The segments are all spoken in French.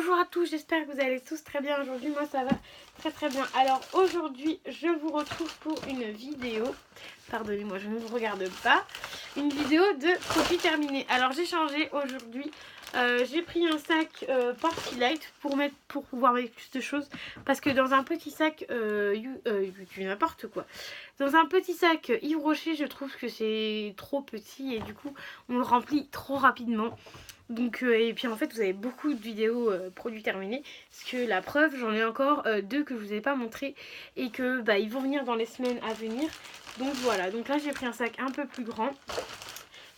Bonjour à tous, j'espère que vous allez tous très bien aujourd'hui. Moi ça va très bien. Alors aujourd'hui je vous retrouve pour une vidéo. Pardonnez-moi, je ne vous regarde pas. Une vidéo de produits terminés. Alors j'ai changé aujourd'hui. J'ai pris un sac Party Light pour pouvoir mettre plus de choses. Parce que dans un petit sac n'importe quoi. Dans un petit sac Yves Rocher, je trouve que c'est trop petit et du coup on le remplit trop rapidement. Donc, et puis en fait vous avez beaucoup de vidéos produits terminés, parce que la preuve j'en ai encore deux que je vous ai pas montré et que ils vont venir dans les semaines à venir. Donc voilà, donc là j'ai pris un sac un peu plus grand.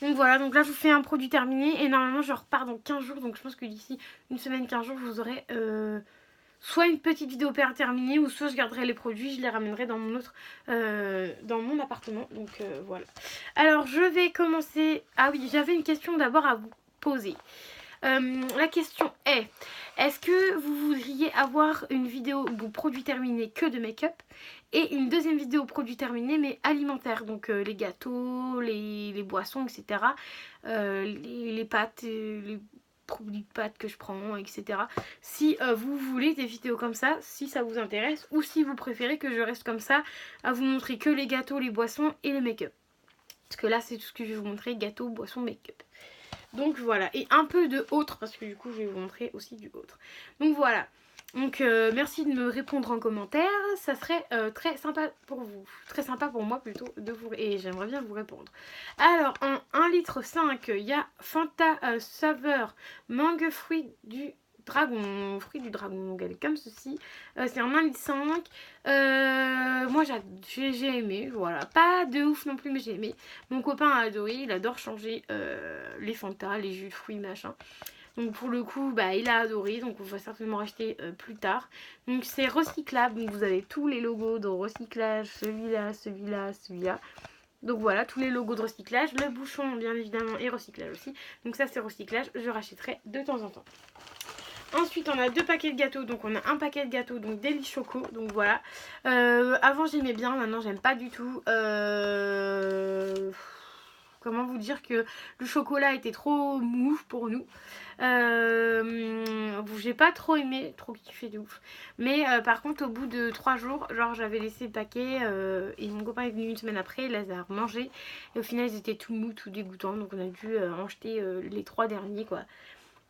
Donc voilà, donc là je vous fais un produit terminé et normalement je repars dans 15 jours, donc je pense que d'ici une semaine, 15 jours vous aurez soit une petite vidéo terminée ou soit je garderai les produits, je les ramènerai dans mon autre dans mon appartement. Donc voilà. Alors je vais commencer. Ah oui, j'avais une question d'abord à vous poser. La question est, est-ce que vous voudriez avoir une vidéo produit terminé que de make-up et une deuxième vidéo produit terminé mais alimentaire, donc les gâteaux, les boissons, etc. Les pâtes, les produits de pâtes que je prends, etc. Si vous voulez des vidéos comme ça, si ça vous intéresse, ou si vous préférez que je reste comme ça à vous montrer que les gâteaux, les boissons et les make-up. Parce que là c'est tout ce que je vais vous montrer, gâteaux, boissons, make-up. Donc voilà, et un peu de autre, parce que du coup je vais vous montrer aussi du autre. Donc voilà, donc merci de me répondre en commentaire, ça serait très sympa pour vous, très sympa pour moi plutôt, et j'aimerais bien vous répondre. Alors en 1,5 litre, il y a Fanta saveur mangue fruit du dragon, comme ceci. C'est en 1,5 litre. Moi j'ai aimé, voilà, pas de ouf non plus mais j'ai aimé. Mon copain a adoré, il adore changer les Fanta, les jus de fruits machin. Donc pour le coup il a adoré, donc on va certainement acheter plus tard. Donc c'est recyclable, donc vous avez tous les logos de recyclage, celui-là. Donc voilà, tous les logos de recyclage. Le bouchon bien évidemment est recyclage aussi. Donc ça c'est recyclage, je rachèterai de temps en temps. Ensuite on a deux paquets de gâteaux, donc on a un paquet de gâteaux, donc Deli Choco, donc voilà. Avant j'aimais bien, maintenant j'aime pas du tout. Comment vous dire que le chocolat était trop mou pour nous. J'ai pas trop aimé, trop kiffé de ouf. Mais par contre au bout de 3 jours, genre j'avais laissé le paquet et mon copain est venu une semaine après, il les a remangés. Et au final ils étaient tout mous, tout dégoûtants, donc on a dû en jeter les 3 derniers quoi.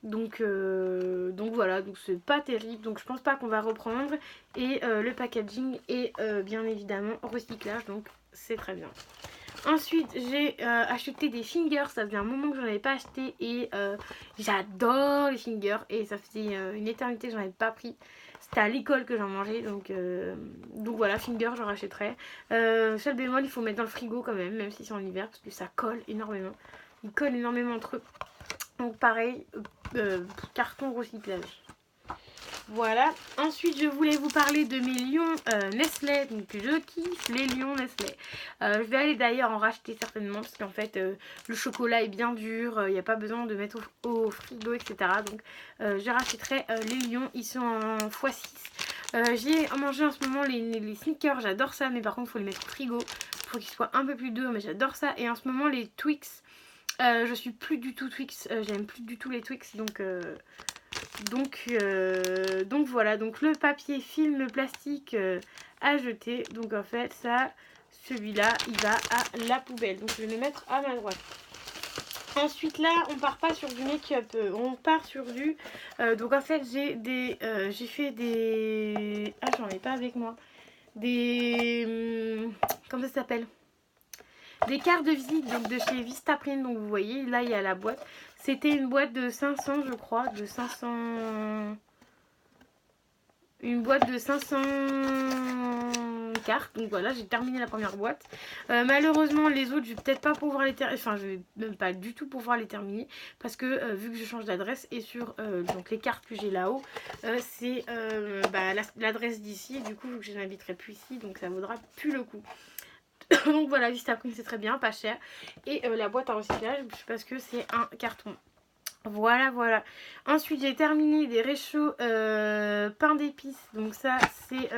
Donc voilà, donc c'est pas terrible, donc je pense pas qu'on va reprendre. Et le packaging est bien évidemment recyclage, donc c'est très bien. Ensuite j'ai acheté des fingers, ça faisait un moment que j'en avais pas acheté et j'adore les fingers et ça faisait une éternité que j'en avais pas pris. C'était à l'école que j'en mangeais, donc voilà, fingers j'en rachèterai. Seul bémol, il faut mettre dans le frigo quand même si c'est en hiver parce que ça colle énormément. Ils collent énormément entre eux. Donc pareil, carton recyclage. Voilà. Ensuite, je voulais vous parler de mes lions Nestlé. Donc je kiffe les lions Nestlé. Je vais aller d'ailleurs en racheter certainement parce qu'en fait le chocolat est bien dur. Il n'y a pas besoin de mettre au frigo, etc. Donc je rachèterai les lions. Ils sont en x6. J'ai mangé en ce moment les sneakers. J'adore ça. Mais par contre, il faut les mettre au frigo. Il faut qu'ils soient un peu plus durs. Mais j'adore ça. Et en ce moment, les Twix. Je suis plus du tout Twix, j'aime plus du tout les Twix, donc voilà, donc le papier film plastique à jeter, donc en fait ça, celui-là il va à la poubelle, donc je vais le mettre à ma droite. Ensuite là on part pas sur du make-up, on part sur du, donc en fait j'ai fait des, j'en ai pas avec moi, des, comment ça s'appelle ? Des cartes de visite donc de chez Vistaprint, donc vous voyez là il y a la boîte, c'était une boîte de 500 je crois, de 500, une boîte de 500 cartes, donc voilà j'ai terminé la première boîte. Malheureusement les autres je vais peut-être pas pouvoir les terminer, enfin je vais même pas du tout pouvoir les terminer parce que vu que je change d'adresse et sur donc les cartes que j'ai là-haut c'est l'adresse d'ici, du coup vu que je n'habiterai plus ici donc ça vaudra plus le coup. Donc voilà, Vistaprint c'est très bien, pas cher. Et la boîte à recyclage parce que c'est un carton. Voilà. Ensuite j'ai terminé des réchauds pain d'épices. Donc ça c'est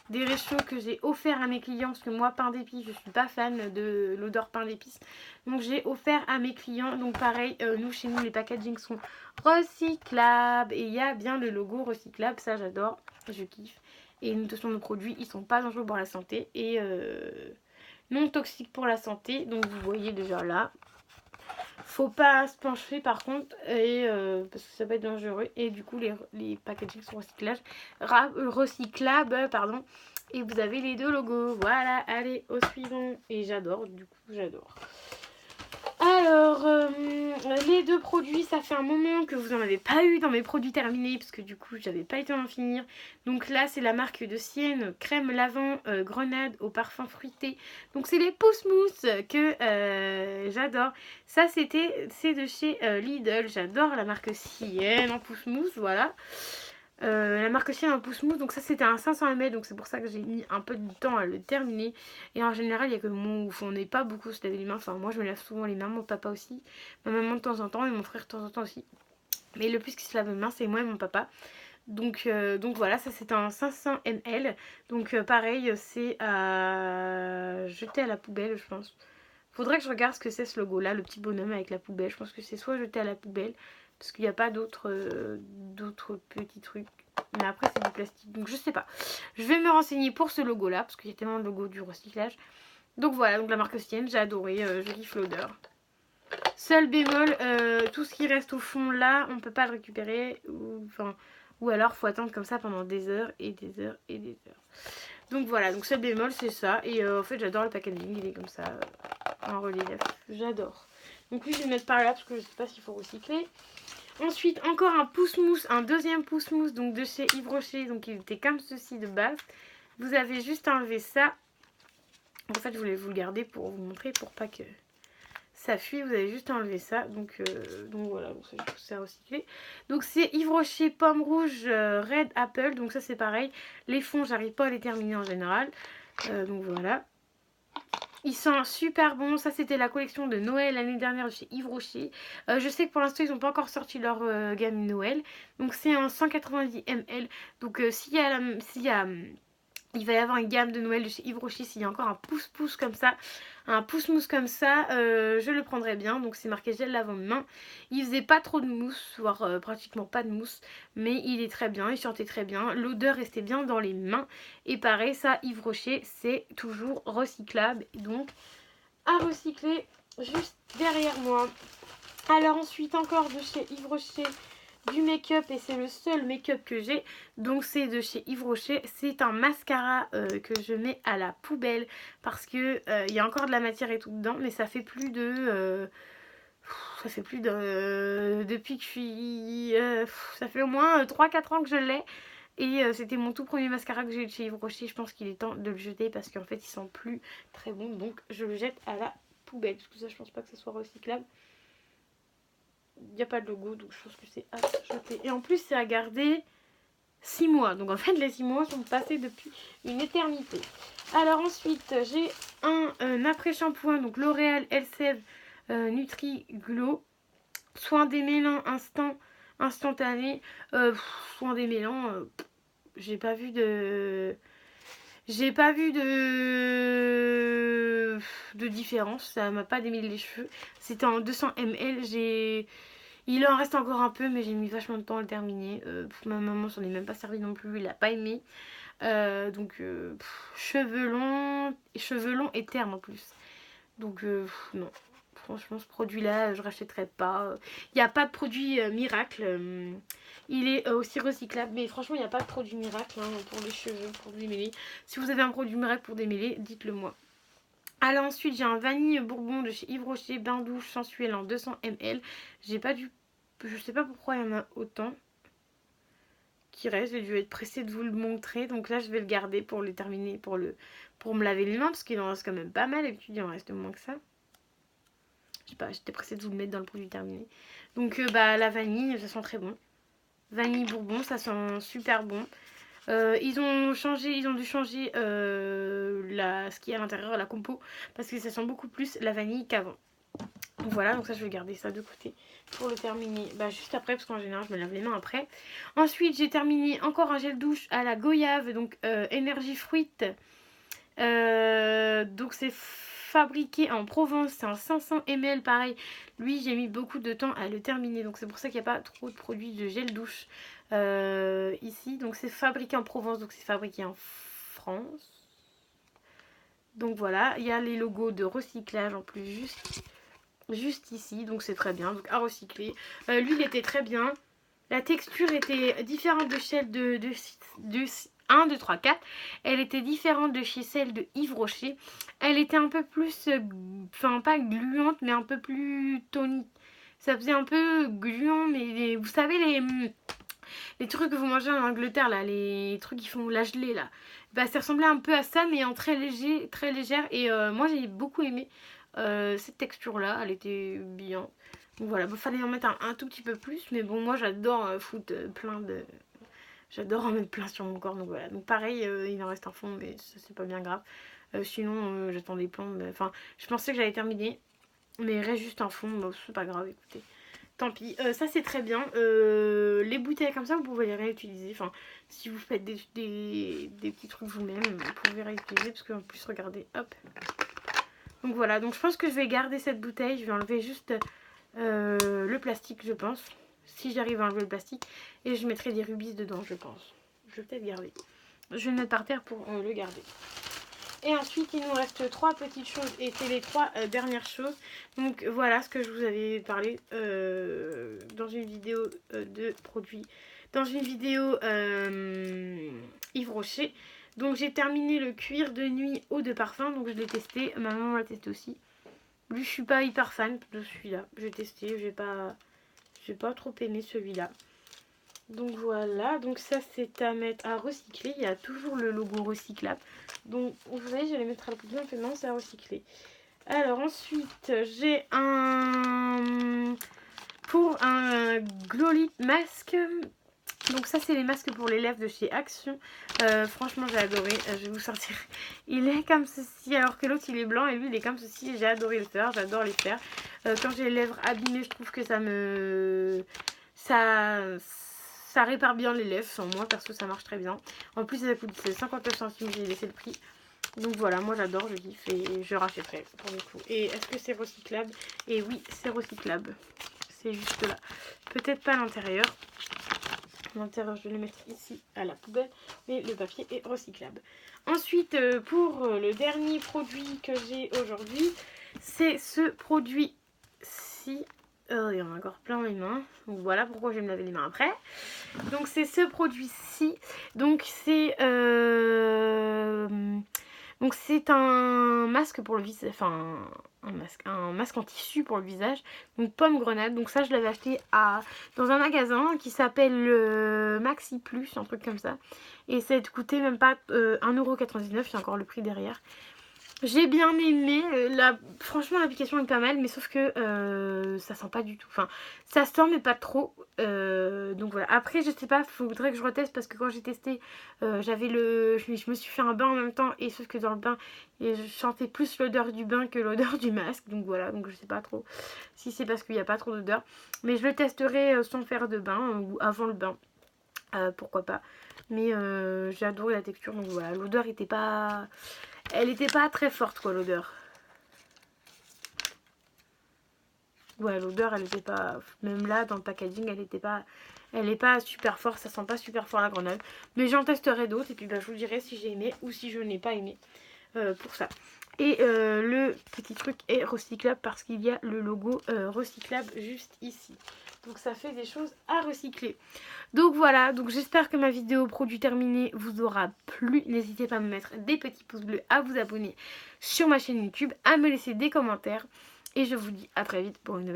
des réchauds que j'ai offert à mes clients. Parce que moi, pain d'épices, je suis pas fan de l'odeur pain d'épices. Donc j'ai offert à mes clients. Donc pareil, nous, chez nous, les packagings sont recyclables. Et il y a bien le logo recyclable. Ça, j'adore. Je kiffe. Et de toute façon, nos produits, ils sont pas dangereux pour la santé. Et non toxiques pour la santé. Donc vous voyez déjà là. Faut pas se pencher par contre, et parce que ça peut être dangereux. Et du coup, les packagings sont recyclables. Pardon. Et vous avez les deux logos. Voilà, allez, au suivant. Et j'adore, du coup, j'adore. Alors, les deux produits, ça fait un moment que vous n'en avez pas eu dans mes produits terminés, parce que du coup, j'avais pas eu le temps d'en finir. Donc là, c'est la marque de Sienne, crème lavant grenade au parfum fruité. Donc c'est les pousse-mousse que j'adore. Ça, c'est de chez Lidl. J'adore la marque Sienne en pousse-mousse, voilà. La marque Sienne en pousse-mousse, donc ça c'était un 500 ml, donc c'est pour ça que j'ai mis un peu de temps à le terminer. Et en général, il y a que mon où on n'est pas beaucoup se laver les mains. Enfin, moi je me lave souvent les mains, mon papa aussi, ma maman de temps en temps et mon frère de temps en temps aussi. Mais le plus qui se lave les mains, c'est moi et mon papa. Donc voilà, ça c'est un 500 ml. Donc pareil, c'est à jeter à la poubelle, je pense. Faudrait que je regarde ce que c'est ce logo là, le petit bonhomme avec la poubelle. Je pense que c'est soit jeté à la poubelle, parce qu'il n'y a pas d'autres petits trucs. Mais après c'est du plastique, donc je sais pas. Je vais me renseigner pour ce logo là, parce qu'il y a tellement de logos du recyclage. Donc voilà, donc la marque Sienne, j'ai adoré, je kiffe l'odeur. Seul bémol, tout ce qui reste au fond là, on peut pas le récupérer. Ou alors faut attendre comme ça pendant des heures et des heures et des heures. Donc voilà, donc seul bémol c'est ça. Et en fait j'adore le packaging, il est comme ça, en relief, j'adore. Donc lui je vais le mettre par là parce que je sais pas s'il faut recycler. Ensuite encore un pousse-mousse, un deuxième pousse-mousse donc de chez Yves Rocher. Donc il était comme ceci de base. Vous avez juste enlevé ça. En fait je voulais vous le garder pour vous montrer, pour pas que ça fuit. Vous avez juste enlevé ça. Donc voilà, donc c'est à recycler. Donc c'est Yves Rocher pomme rouge red apple. Donc ça c'est pareil. Les fonds j'arrive pas à les terminer en général. Donc voilà. Ils sont super bons. Ça, c'était la collection de Noël l'année dernière de chez Yves Rocher. Je sais que pour l'instant, ils n'ont pas encore sorti leur gamme Noël. Donc, c'est un 190 ml. Donc, il va y avoir une gamme de Noël de chez Yves Rocher. S'il y a encore un pouce-pouce comme ça, un pouce-mousse comme ça, je le prendrais bien. Donc c'est marqué gel lavant-main. Il faisait pas trop de mousse, voire pratiquement pas de mousse. Mais il est très bien, il sentait très bien. L'odeur restait bien dans les mains. Et pareil, ça, Yves Rocher, c'est toujours recyclable. Donc à recycler juste derrière moi. Alors ensuite, encore de chez Yves Rocher, du make-up, et c'est le seul make-up que j'ai. Donc c'est de chez Yves Rocher. C'est un mascara que je mets à la poubelle parce que il y a encore de la matière et tout dedans, mais ça fait plus de depuis que je suis ça fait au moins 3-4 ans que je l'ai. Et c'était mon tout premier mascara que j'ai eu de chez Yves Rocher. Je pense qu'il est temps de le jeter parce qu'en fait il sent plus très bon. Donc je le jette à la poubelle parce que ça je pense pas que ça soit recyclable. Il n'y a pas de logo, donc je pense que c'est à jeter. Et en plus, c'est à garder 6 mois. Donc en fait, les 6 mois sont passés depuis une éternité. Alors ensuite, j'ai un après-shampoing, donc L'Oréal Elseve Nutri Glow. Soin démêlant instantané. Soin démêlant, j'ai pas vu de différence, ça m'a pas démêlé les cheveux. C'était en 200 ml, il en reste encore un peu mais j'ai mis vachement de temps à le terminer. Ma maman s'en est même pas servi non plus, il a pas aimé. Cheveux longs et ternes en plus. Donc non. Franchement, ce produit-là, je rachèterais pas. Il n'y a pas de produit miracle. Il est aussi recyclable. Mais franchement, il n'y a pas de produit miracle pour les cheveux, pour démêler. Si vous avez un produit miracle pour démêler, dites-le moi. Alors ensuite, j'ai un vanille bourbon de chez Yves Rocher, bain douche sensuel en 200 ml. Je sais pas pourquoi il y en a autant qui reste. J'ai dû être pressée de vous le montrer. Donc là, je vais le garder pour le terminer, pour me laver les mains. Parce qu'il en reste quand même pas mal. D'habitude, il en reste moins que ça. Je sais pas, j'étais pressée de vous le mettre dans le produit terminé. Donc la vanille, ça sent très bon. Vanille bourbon, ça sent super bon. Ils ont dû changer ce qui est à l'intérieur, la compo, parce que ça sent beaucoup plus la vanille qu'avant. Voilà, donc ça je vais garder ça de côté pour le terminer juste après, parce qu'en général je me lave les mains après. Ensuite j'ai terminé encore un gel douche à la goyave, donc Energy Fruit. Donc c'est fabriqué en Provence, c'est un 500 ml pareil. Lui j'ai mis beaucoup de temps à le terminer, donc c'est pour ça qu'il n'y a pas trop de produits de gel douche ici. Donc c'est fabriqué en Provence, donc c'est fabriqué en France. Donc voilà, il y a les logos de recyclage en plus juste ici, donc c'est très bien, donc à recycler. L'huile était très bien, la texture était différente de celle de 1, 2, 3, 4. Elle était différente de chez celle de Yves Rocher. Elle était un peu plus, enfin pas gluante, mais un peu plus tonique. Ça faisait un peu gluant, mais vous savez les trucs que vous mangez en Angleterre là, les trucs qui font la gelée là. Ça ressemblait un peu à ça, mais en très léger, très légère. Et moi j'ai beaucoup aimé cette texture là, elle était bien. Donc voilà, il fallait en mettre un tout petit peu plus, mais bon, moi j'adore foutre plein de... J'adore en mettre plein sur mon corps, donc voilà. Donc pareil, il en reste un fond, mais ça c'est pas bien grave. Sinon, j'attends des plans, enfin, je pensais que j'allais terminer, mais il reste juste un fond, bon, c'est pas grave, écoutez. Tant pis, ça c'est très bien. Les bouteilles comme ça, vous pouvez les réutiliser. Enfin, si vous faites des petits trucs vous-même, vous pouvez réutiliser, parce qu'en plus, regardez, hop. Donc voilà, donc je pense que je vais garder cette bouteille, je vais enlever juste le plastique, je pense. Si j'arrive à enlever le plastique, et je mettrai des rubis dedans, je pense. Je vais peut-être garder. Je vais le mettre par terre pour le garder. Et ensuite il nous reste 3 petites choses, et c'est les 3 dernières choses. Donc voilà ce que je vous avais parlé dans une vidéo de produits, dans une vidéo Yves Rocher. Donc j'ai terminé le cuir de nuit eau de parfum, donc je l'ai testé, ma maman l'a testé aussi. Lui je suis pas hyper fan de celui-là, j'ai testé, j'ai pas trop aimé celui-là. Donc voilà, donc ça c'est à mettre à recycler, il y a toujours le logo recyclable. Donc vous voyez, j'allais mettre à la poubelle, maintenant c'est à recycler. Alors ensuite j'ai pour un glow lip masque. Donc ça c'est les masques pour les lèvres de chez Action. Franchement j'ai adoré, je vais vous sortir. Il est comme ceci, alors que l'autre il est blanc et lui il est comme ceci. J'ai adoré le faire, j'adore les faire. Quand j'ai les lèvres abîmées, je trouve que ça répare bien les lèvres. Sans moi perso ça marche très bien. En plus ça coûte 59 centimes, j'ai laissé le prix. Donc voilà, moi j'adore, je kiffe et je rachèterai pour le coup. Et est-ce que c'est recyclable? Et oui, c'est recyclable. C'est juste là. Peut-être pas à l'intérieur. L'intérieur, je vais le mettre ici à la poubelle, mais le papier est recyclable. Ensuite, pour le dernier produit que j'ai aujourd'hui, c'est ce produit-ci. Il y en a encore plein les mains. Donc voilà pourquoi je vais me laver les mains après. Donc c'est ce produit-ci. Donc c'est un masque pour le visage, enfin un masque en tissu pour le visage, donc pomme grenade. Donc ça je l'avais acheté dans un magasin qui s'appelle Maxi Plus, un truc comme ça, et ça a coûté même pas 1,99€, il y a encore le prix derrière. J'ai bien aimé, franchement l'application est pas mal, mais sauf que ça sent pas du tout, enfin ça sent mais pas trop, donc voilà. Après je sais pas, faudrait que je reteste, parce que quand j'ai testé, je me suis fait un bain en même temps, et sauf que dans le bain, je sentais plus l'odeur du bain que l'odeur du masque, donc voilà, donc je sais pas trop si c'est parce qu'il n'y a pas trop d'odeur, mais je le testerai sans faire de bain, ou avant le bain, pourquoi pas, mais j'ai adoré la texture, donc voilà, l'odeur était pas... Elle était pas très forte quoi, l'odeur. Ouais, l'odeur elle était pas... Même là dans le packaging elle est pas super forte, ça sent pas super fort la grenade. Mais j'en testerai d'autres et puis je vous dirai si j'ai aimé ou si je n'ai pas aimé pour ça. Et le petit truc est recyclable parce qu'il y a le logo recyclable juste ici. Donc ça fait des choses à recycler. Donc voilà, donc j'espère que ma vidéo produit terminé vous aura plu. N'hésitez pas à me mettre des petits pouces bleus, à vous abonner sur ma chaîne YouTube, à me laisser des commentaires. Et je vous dis à très vite pour une nouvelle vidéo.